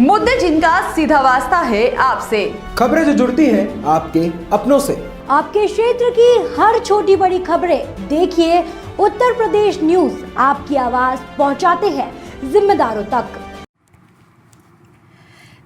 मुद्दे जिनका सीधा वास्ता है आपसे, खबरें जो जुड़ती है आपके अपनों से, आपके क्षेत्र की हर छोटी बड़ी खबरें देखिए उत्तर प्रदेश न्यूज आपकी आवाज पहुंचाते हैं जिम्मेदारों तक।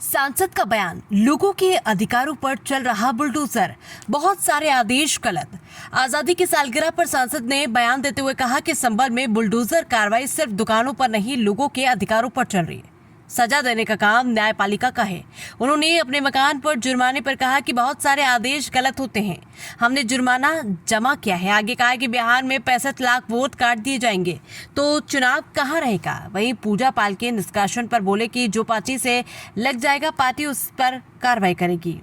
सांसद का बयान, लोगों के अधिकारों पर चल रहा बुलडोजर, बहुत सारे आदेश गलत। आजादी की सालगिरह पर सांसद ने बयान देते हुए कहा कि संभल में बुलडोजर कार्रवाई सिर्फ दुकानों पर नहीं, लोगों के अधिकारों पर चल रही है। सजा देने का काम न्यायपालिका का है। उन्होंने अपने मकान पर जुर्माने पर कहा कि बहुत सारे आदेश गलत होते हैं, हमने जुर्माना जमा किया है। आगे कहा कि बिहार में 65 लाख वोट काट दिए जाएंगे तो चुनाव कहाँ रहेगा। वहीं पूजा पाल के निष्कासन पर बोले कि जो पार्टी से लग जाएगा पार्टी उस पर कार्रवाई करेगी।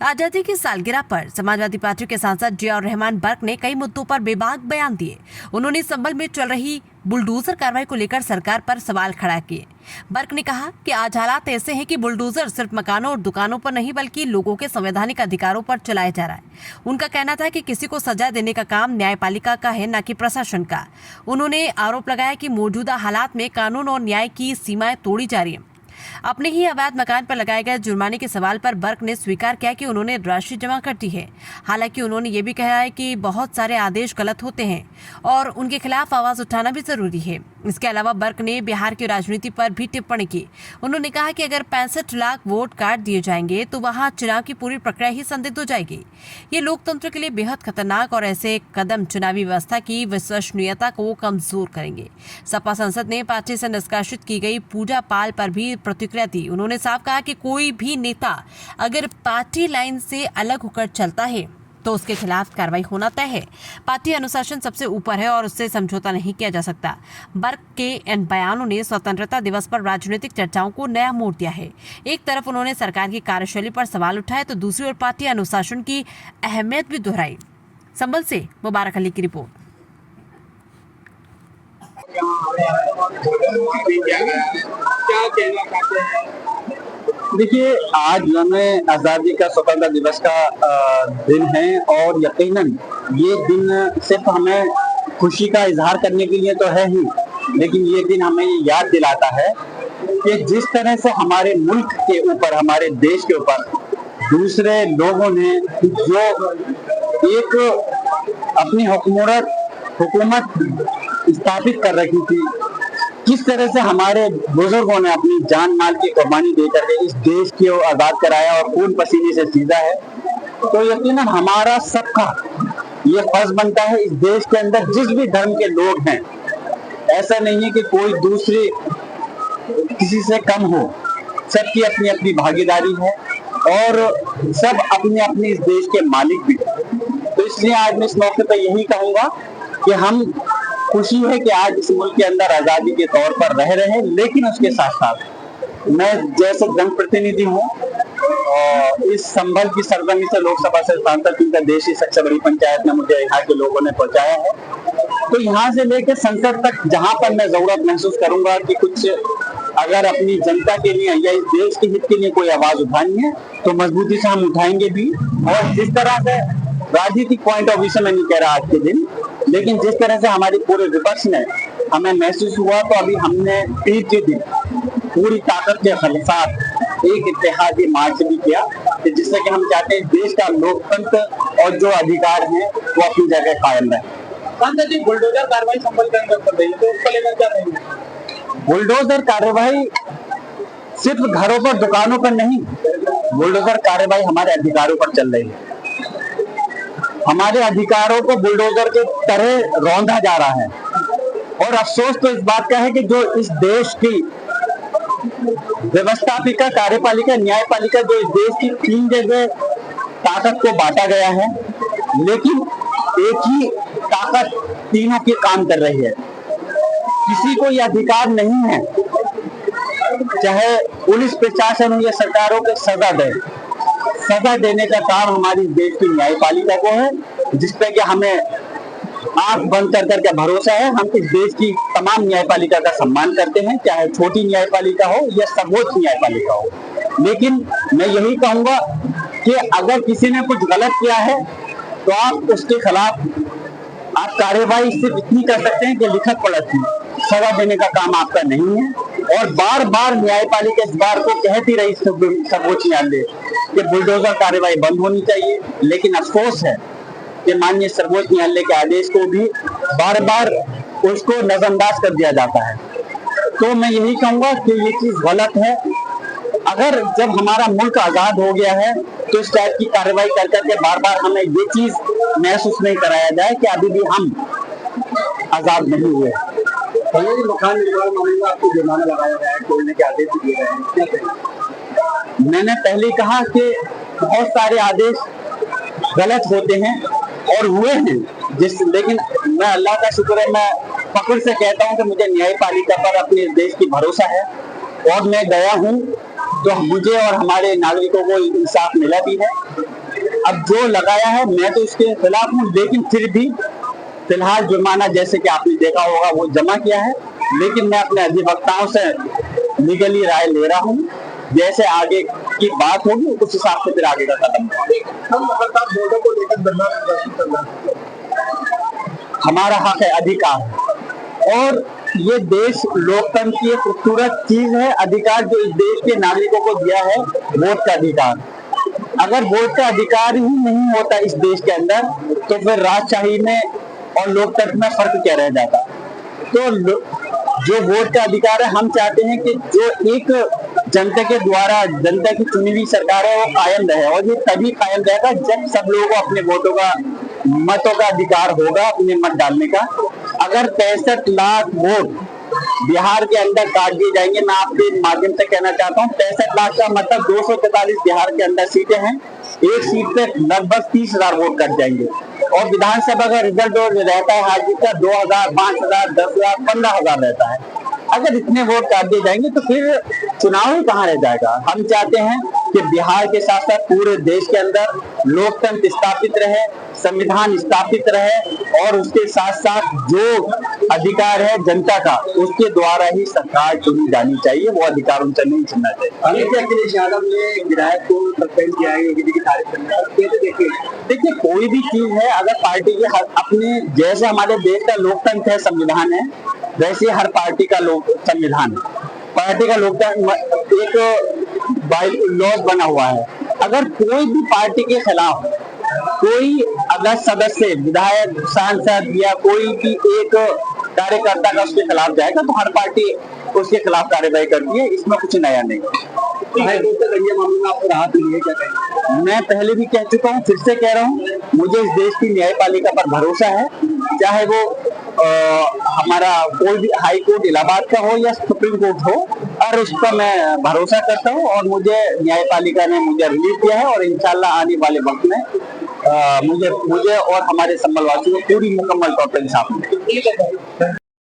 आजादी की सालगिरह पर समाजवादी पार्टी के सांसद जियाउर रहमान बर्क ने कई मुद्दों पर बेबाक बयान दिए। उन्होंने संभल में चल रही बुलडोजर कार्रवाई को लेकर सरकार पर सवाल खड़ा किए। बर्क ने कहा कि आज हालात ऐसे हैं कि बुलडोजर सिर्फ मकानों और दुकानों पर नहीं बल्कि लोगों के संवैधानिक अधिकारों पर चलाया जा रहा है। उनका कहना था कि किसी को सजा देने का काम न्यायपालिका का है, न कि प्रशासन का। उन्होंने आरोप लगाया कि मौजूदा हालात में कानून और न्याय की सीमाएं तोड़ी जा रही है। अपने ही अवैध मकान पर लगाए गए जुर्माने के सवाल पर बर्क ने स्वीकार किया कि उन्होंने राशि जमा कर दी है। हालांकि उन्होंने ये भी कहा है कि बहुत सारे आदेश गलत होते हैं और उनके खिलाफ आवाज उठाना भी जरूरी है। इसके अलावा बर्क ने बिहार की राजनीति पर भी टिप्पणी की। उन्होंने कहा कि अगर 65 लाख वोट काट दिए जाएंगे तो वहां चुनाव की पूरी प्रक्रिया ही संदिग्ध हो जाएगी। ये लोकतंत्र के लिए बेहद खतरनाक और ऐसे कदम चुनावी व्यवस्था की विश्वसनीयता को कमजोर करेंगे। सपा सांसद ने पार्टी से निष्कासित की गई पूजा पाल पर भी प्रतिक्रिया दी। उन्होंने साफ कहा कि कोई भी नेता अगर पार्टी लाइन से अलग होकर चलता है तो उसके खिलाफ कार्रवाई होना तय है। पार्टी अनुशासन सबसे ऊपर है और उससे समझौता नहीं किया जा सकता। बर्क के इन बयानों ने स्वतंत्रता दिवस पर राजनीतिक चर्चाओं को नया मोड़ दिया है। एक तरफ उन्होंने सरकार की कार्यशैली पर सवाल उठाए तो दूसरी ओर पार्टी अनुशासन की अहमियत भी दोहराई। संभल से मुबारक अली की रिपोर्ट। क्या कहना चाहते हैं? देखिए, आज हमें आज़ादी का स्वतंत्रता दिवस का दिन है और यकीनन ये दिन सिर्फ हमें खुशी का इजहार करने के लिए तो है ही, लेकिन ये दिन हमें ये याद दिलाता है कि जिस तरह से हमारे मुल्क के ऊपर, हमारे देश के ऊपर दूसरे लोगों ने जो एक अपनी हुकूमत स्थापित कर रखी थी, किस तरह से हमारे बुजुर्गों ने अपनी जान माल की कुर्बानी देकर के इस देश को आजाद कराया और खून पसीने से सींचा है, तो यकीनन हमारा सबका ये फर्ज बनता है इस देश के अंदर जिस भी धर्म के लोग हैं, ऐसा नहीं है कि कोई दूसरी किसी से कम हो, सबकी अपनी अपनी भागीदारी है और सब अपने अपने इस देश के मालिक भी। तो इसलिए आज मैं इस मौके पर यही कहूंगा कि हम खुशी है कि आज इस मुल्क के अंदर आजादी के तौर पर रह रहे हैं, लेकिन उसके साथ साथ मैं जैसे जनप्रतिनिधि हूँ और इस संभल की सरजमी से लोकसभा से सांसद चुनकर देश की सबसे बड़ी पंचायत में मुझे यहाँ के लोगों ने पहुंचाया है, तो यहाँ से लेकर संसद तक जहाँ पर मैं जरूरत महसूस करूंगा कि कुछ अगर अपनी जनता के लिए या इस देश के हित के लिए कोई आवाज उठानी है तो मजबूती से हम उठाएंगे भी। और जिस तरह से राजनीतिक पॉइंट ऑफ व्यू से मैं नहीं कह रहा आज के दिन, लेकिन जिस तरह से हमारे पूरे विपक्ष ने हमें महसूस हुआ, तो अभी हमने ईद के दिन पूरी ताकत के साथ एक इत्तेहादी मार्च भी किया, जिससे कि हम चाहते हैं देश का लोकतंत्र और जो अधिकार हैं वो अपनी जगह कायम रहे। सांसद जी, बुलडोजर कार्रवाई संभल के अंदर कर रही है, तो उसको लेकर क्या रहेंगे? बुलडोजर कार्रवाई सिर्फ घरों पर, दुकानों पर नहीं, बुलडोजर कार्रवाई हमारे अधिकारों पर चल रही है। हमारे अधिकारों को बुलडोजर के तरह रौंदा जा रहा है और अफसोस तो इस बात का है कि जो इस देश की व्यवस्थापिका, कार्यपालिका, न्यायपालिका, जो इस देश की 3 जगह ताकत को बांटा गया है, लेकिन एक ही ताकत तीनों की काम कर रही है। किसी को यह अधिकार नहीं है, चाहे पुलिस प्रशासन हो या सरकारों को सजा देने का काम हमारी देश की न्यायपालिका को है, जिसपे कि हमें आंख बंद कर करके भरोसा है। हम इस देश की तमाम न्यायपालिका का सम्मान करते हैं, चाहे छोटी न्यायपालिका हो या सर्वोच्च न्यायपालिका हो। लेकिन मैं यही कहूंगा कि अगर किसी ने कुछ गलत किया है तो आप उसके खिलाफ आप कार्रवाई सिर्फ इतनी कर सकते हैं कि लिखत पढ़त की सजा देने का काम आपका नहीं है। और बार बार न्यायपालिका इस बार को कहती रही सर्वोच्च न्यायालय कि बुलडोजर कार्यवाही बंद होनी चाहिए, लेकिन अफसोस है कि माननीय सर्वोच्च न्यायालय के आदेश को भी बार बार उसको नजरअंदाज कर दिया जाता है। तो मैं यही कहूंगा कि ये चीज गलत है। अगर जब हमारा मुल्क आजाद हो गया है तो इस टाइप की कार्रवाई कर करके बार बार हमें ये चीज महसूस नहीं कराया जाए कि अभी भी हम आजाद नहीं हुए। मकान निर्माण मामले में आपको जुर्माना लगाया गया है, तोड़ने के आदेश दिए गए हैं, क्या कहेंगे? मैंने पहले कहा कि बहुत सारे आदेश गलत होते हैं और हुए हैं, लेकिन मैं अल्लाह का शुक्र है, मैं फख्र से कहता हूं कि मुझे न्यायपालिका पर अपने देश की भरोसा है और मैं गया हूं तो मुझे और हमारे नागरिकों को इंसाफ मिला भी है। अब जो लगाया है मैं तो इसके खिलाफ हूं, लेकिन फिर भी फिलहाल जुर्माना जैसे कि आपने देखा होगा वो जमा किया है, लेकिन मैं अपने अधिवक्ताओं से लीगली राय ले रहा हूं। जैसे आगे की बात होगी उस हिसाब से फिर आगे का कदम हम लगातार बोर्डों को लेकर धरना प्रदर्शन कर रहे हैं। हमारा हक है, अधिकार है, और ये देश लोकतंत्र की एक खूबसूरत चीज है। अधिकार जो इस देश के नागरिकों को दिया है, वोट का अधिकार। अगर वोट का अधिकार ही नहीं होता इस देश के अंदर तो फिर राजशाही में और लोकतंत्र में फर्क क्या रह जाता। तो जो वोट का अधिकार है, हम चाहते हैं कि जो एक जनता के द्वारा जनता की चुनी हुई सरकार है वो कायम रहे, और ये तभी कायम रहेगा जब सब लोगों को अपने वोटों का, मतों का अधिकार होगा, अपने मत डालने का। अगर 63 लाख वोट बिहार के अंदर काट दिए जाएंगे, मैं आपके माध्यम से कहना चाहता हूँ 63 लाख का मतलब 243 बिहार के अंदर सीटें हैं, एक सीट पे लगभग 30,000 वोट कट जाएंगे। और विधानसभा का रिजल्ट रहता है हार जीत का 2,000, 5,000, 10,000, 15,000 रहता है। अगर इतने वोट काट दिए जाएंगे तो फिर चुनाव ही कहाँ रह जाएगा। हम चाहते हैं कि बिहार के साथ साथ पूरे देश के अंदर लोकतंत्र स्थापित रहे, संविधान स्थापित रहे, और उसके साथ साथ जो अधिकार है जनता का उसके द्वारा ही सरकार चुनी जानी चाहिए, वो अधिकार उनसे नहीं चुनना चाहिए। अखिलेश यादव ने विधायक को सस्पेंड किया है योगी जी की तारीफ करने का, कैसे देखिए कोई भी चीज है, अगर पार्टी के अपने, जैसे हमारे देश का लोकतंत्र है, संविधान है, वैसे हर पार्टी का संविधान है, पार्टी का लोकतंत्र एक लॉ बना हुआ है। अगर कोई भी पार्टी के खिलाफ कोई अगर सदस्य, विधायक, सांसद या कोई भी एक कार्यकर्ता का उसके खिलाफ जाएगा तो हर पार्टी उसके खिलाफ कार्रवाई करती है, इसमें कुछ नया नहीं। मैं पहले भी कह चुका हूँ, फिर से कह रहा हूँ, मुझे इस देश की न्यायपालिका पर भरोसा है, चाहे वो हमारा कोई भी हाई कोर्ट इलाहाबाद का हो या सुप्रीम कोर्ट हो, और उस पर मैं भरोसा करता हूँ और मुझे न्यायपालिका ने मुझे रिलीफ दिया है, और इंशाल्लाह आने वाले वक्त में मुझे और हमारे संभल वासियों को पूरी मुकम्मल तौर पर इंसाफ मिलेगा।